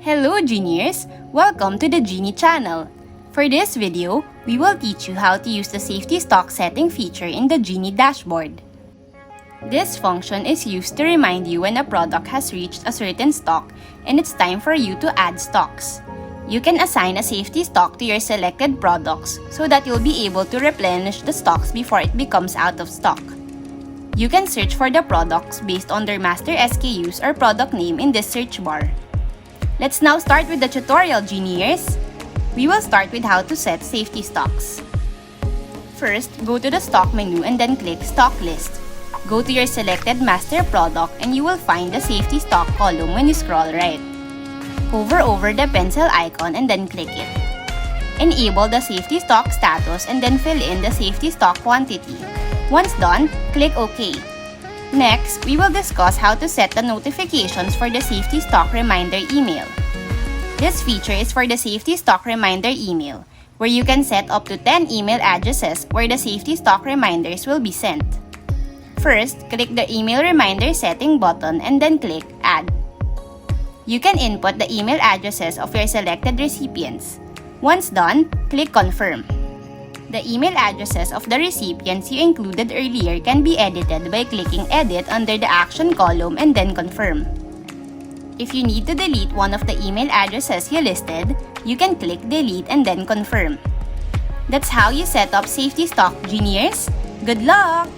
Hello Gineers! Welcome to the Ginee channel. For this video, we will teach you how to use the safety stock setting feature in the Ginee dashboard. This function is used to remind you when a product has reached a certain stock and it's time for you to add stocks. You can assign a safety stock to your selected products so that you'll be able to replenish the stocks before it becomes out of stock. You can search for the products based on their master SKUs or product name in this search bar. Let's now start with the tutorial, Gineers. We will start with how to set safety stocks. First, go to the stock menu and then click Stock List. Go to your selected master product and you will find the safety stock column when you scroll right. Hover over the pencil icon and then click it. Enable the safety stock status and then fill in the safety stock quantity. Once done, click OK. Next, we will discuss how to set the notifications for the safety stock reminder email. This feature is for the safety stock reminder email, where you can set up to 10 email addresses where the safety stock reminders will be sent. First, click the email reminder setting button and then click Add. You can input the email addresses of your selected recipients. Once done, click Confirm. The email addresses of the recipients you included earlier can be edited by clicking Edit under the Action column and then Confirm. If you need to delete one of the email addresses you listed, you can click Delete and then Confirm. That's how you set up safety stock, Gineers. Good luck!